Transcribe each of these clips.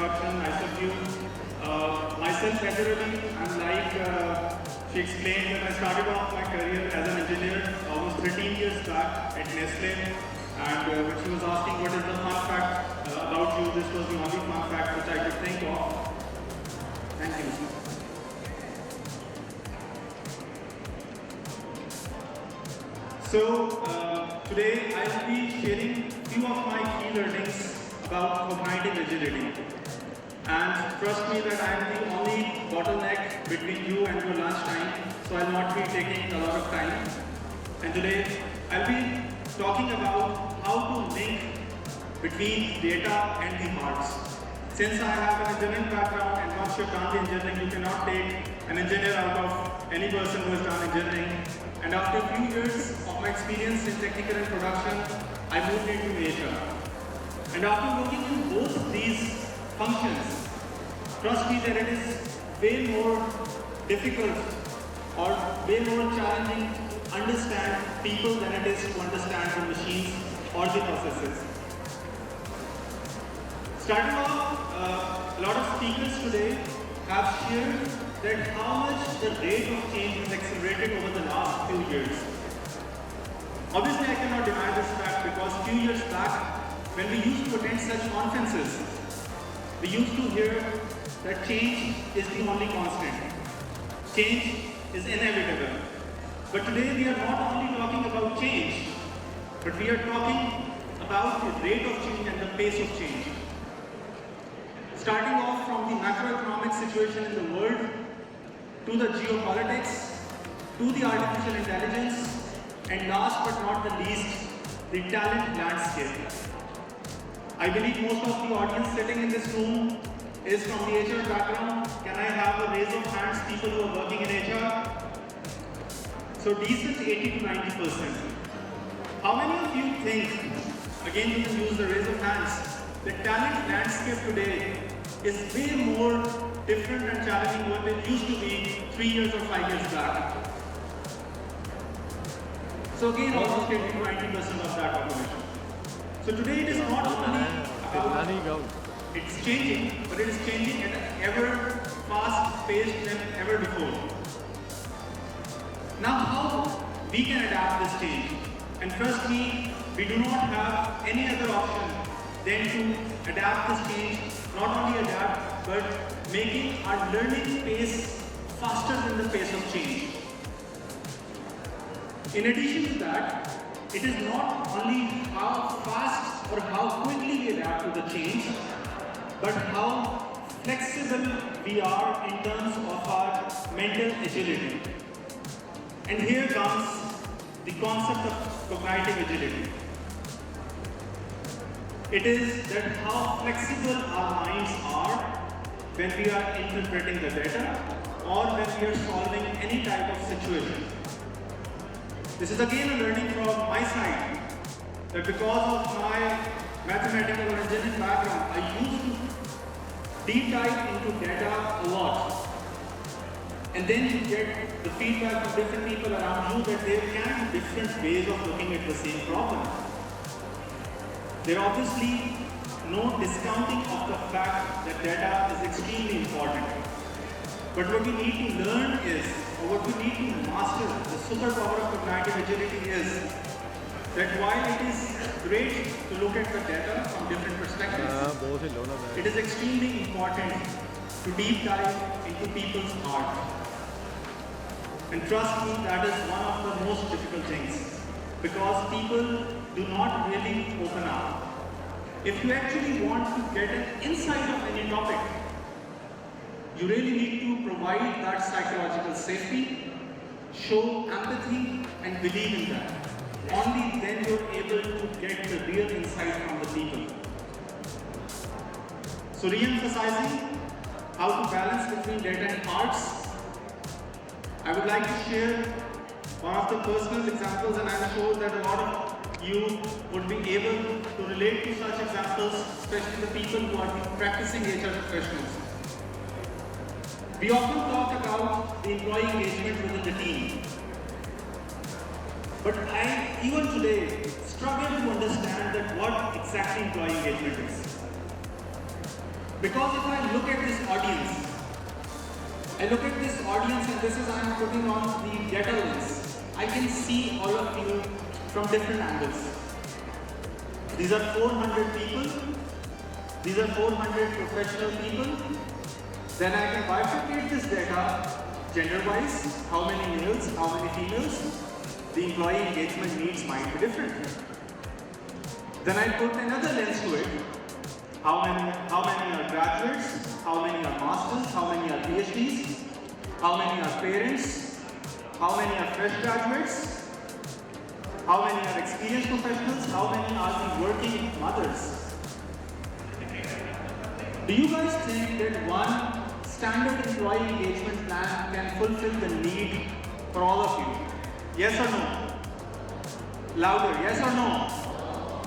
introduction, nice of you. Myself, naturally, I'm like she explained that I started off my career as an engineer almost 13 years back at Nestle. And when she was asking what is the fun fact about you, this was the only fun fact which I could think of. Thank you. So today I will be sharing a few of my key learnings about cognitive agility. And trust me that I am the only bottleneck between you and your lunch time, so I will not be taking a lot of time. And today I'll be talking about how to link between data and the hearts. Since I have an engineering background, and once you've done the engineering, you cannot take an engineer out of any person who has done engineering. And after a few years of my experience in technical and production, I moved into HR. And after looking in both these functions, trust me that it is way more difficult or way more challenging to understand people than it is to understand the machines or the processes. Starting off, a lot of speakers today have shared that how much the rate of change has accelerated over the last few years. Obviously, I cannot deny this fact because a few years back, when we used to attend such conferences, we used to hear that change is the only constant. Change is inevitable. But today we are not only talking about change, but we are talking about the rate of change and the pace of change. Starting off from the macroeconomic situation in the world, to the geopolitics, to the artificial intelligence, and last but not the least, the talent landscape. I believe most of the audience sitting in this room is from the HR background. Can I have a raise of hands, people who are working in HR? So decent 80 to 90%. How many of you think, again you can use the raise of hands, the talent landscape today is way more different and challenging what it used to be 3 years or 5 years back? So again, almost 80 to 90% of that population. So today it is not only about it's changing, but it is changing at an ever fast pace than ever before. Now how we can adapt this change? And trust me, we do not have any other option than to adapt this change, not only adapt, but making our learning pace faster than the pace of change. In addition to that, it is not only how fast or how quickly we adapt to the change, but how flexible we are in terms of our mental agility. And here comes the concept of cognitive agility. It is that how flexible our minds are when we are interpreting the data or when we are solving any type of situation. This is again a learning from my side, that because of my mathematical or engineering background, I used to deep dive into data a lot. And then you get the feedback from different people around you that there can be different ways of looking at the same problem. There are obviously no discounting of the fact that data is extremely important. But what we need to learn is, or what we need to master, the superpower of cognitive agility is that while it is great to look at the data from different perspectives, it is extremely important to deep dive into people's heart. And trust me, that is one of the most difficult things, because people do not really open up. If you actually want to get an insight of any topic, you really need to provide that psychological safety, show empathy, and believe in that. Only then you're able to get the real insight from the people. So re-emphasizing how to balance between data and hearts, I would like to share one of the personal examples, and I'm sure that a lot of you would be able to relate to such examples, especially the people who are practicing HR professionals. We often talk about the employee engagement within the team. But I, even today, struggle to understand that what exactly employee engagement is. Because if I look at this audience, and this is I'm putting on the data lens, I can see all of you from different angles. These are 400 people. These are 400 professional people. Then I can bifurcate this data gender-wise, how many males, how many females. The employee engagement needs might be different. Then I put another lens to it. How many are graduates, how many are masters, how many are PhDs, how many are parents, how many are fresh graduates, how many are experienced professionals, how many are the working mothers. Do you guys think that one standard employee engagement plan can fulfill the need for all of you? Yes or no? Louder, yes or no?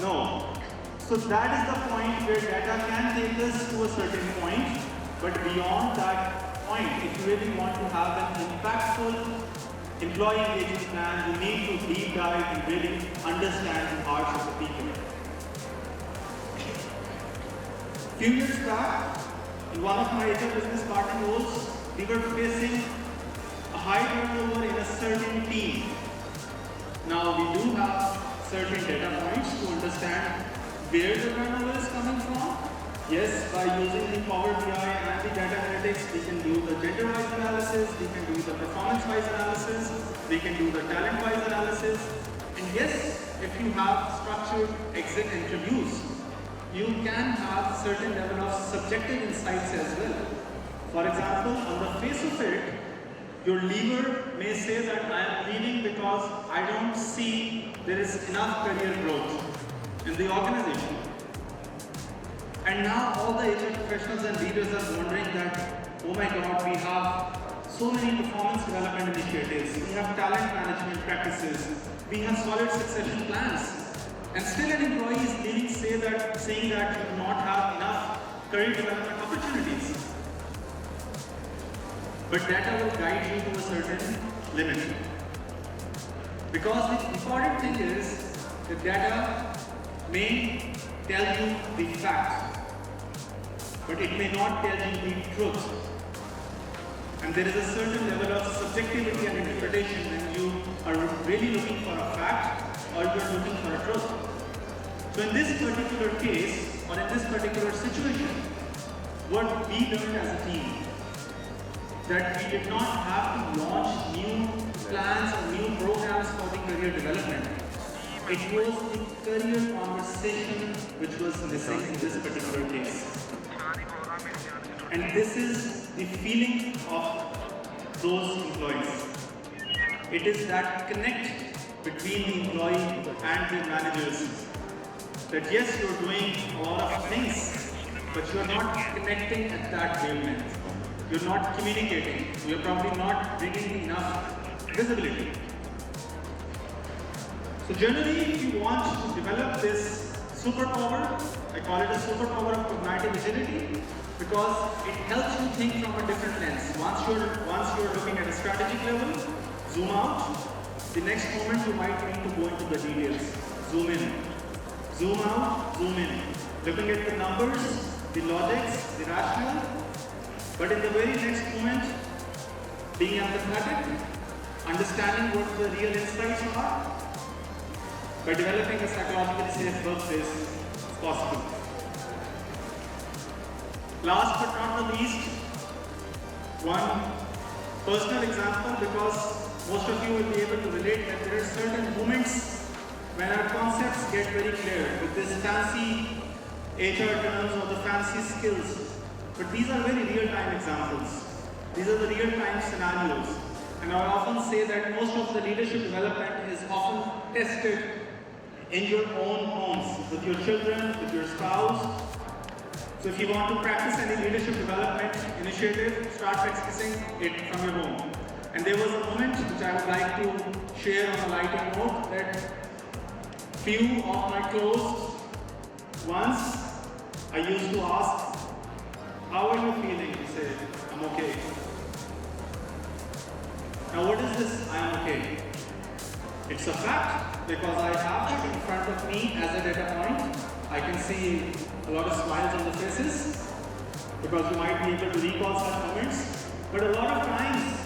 No. So that is the point where data can take us to a certain point, but beyond that point, if you really want to have an impactful employee engagement plan, you need to deep dive and really understand the hearts of the people. A few years back, in one of my HR business partner roles, we were facing a high turnover in a certain team. Now we do have certain data points to understand where the turnover is coming from. Yes, by using the Power BI and the data analytics, we can do the gender-wise analysis, we can do the performance-wise analysis, we can do the talent-wise analysis. And yes, if you have structured exit interviews, you can have certain level of subjective insights as well. For example, on the face of it, your leaver may say that I am leaving because I don't see there is enough career growth in the organization. And now all the HR professionals and leaders are wondering that, oh my God, we have so many performance development initiatives, we have talent management practices, we have solid succession plans. And still an employee is leaving saying that you do not have enough career development opportunities. But data will guide you to a certain limit. Because the important thing is, the data may tell you the fact, but it may not tell you the truth. And there is a certain level of subjectivity and interpretation when you are really looking for a fact or you are looking for a truth. So in this particular case, or in this particular situation, what we learned as a team, that we did not have to launch new plans or new programs for the career development. It was the career conversation which was missing in this particular case. And this is the feeling of those employees. It is that connect between the employee and the managers. That yes, you're doing a lot of things, but you're not connecting at that wavelength. You're not communicating. You're probably not bringing enough visibility. So generally, if you want to develop this superpower, I call it a superpower of cognitive agility, because it helps you think from a different lens. Once you're looking at a strategic level, zoom out. The next moment, you might need to go into the details. Zoom in. Zoom out, zoom in. Looking at the numbers, the logics, the rationale. But in the very next moment, being empathetic, understanding what the real insights are, by developing a psychologically safe workplace is possible. Last but not the least, one personal example, because most of you will be able to relate that there are certain moments when our concepts get very clear with this fancy HR terms or the fancy skills. But these are very real-time examples. These are the real-time scenarios. And I often say that most of the leadership development is often tested in your own homes, with your children, with your spouse. So if you want to practice any leadership development initiative, start practicing it from your home. And there was a moment which I would like to share on a lighter note, that few of my close ones, I used to ask, how are you feeling? He said, I'm okay. Now what is this, I'm okay? It's a fact, because I have it in front of me as a data point. I can see a lot of smiles on the faces. because you might be able to recall such moments. But a lot of times,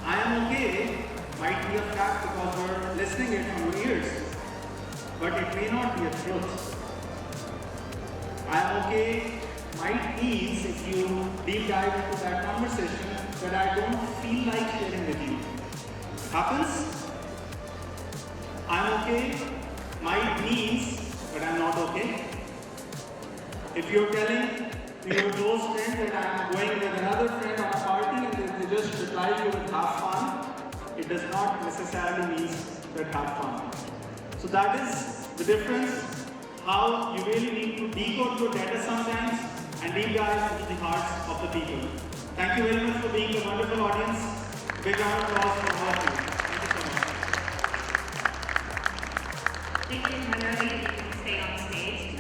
I am okay might be a fact because we're listening it from your ears, but it may not be a truth. I am okay might means if you deep dive into that conversation that I don't feel like sharing with you. Happens? I'm okay might means that I'm not okay. If you're telling to your close friend that I'm going with another friend on a party and they just reply you with have fun, it does not necessarily mean that have fun. So that is the difference, how you really need to decode your data sometimes and deep dive into the hearts of the people. Thank you very much for being a wonderful audience. Big round of applause for all of you. Thank you so much. Thank you, Haider. Stay on stage, please.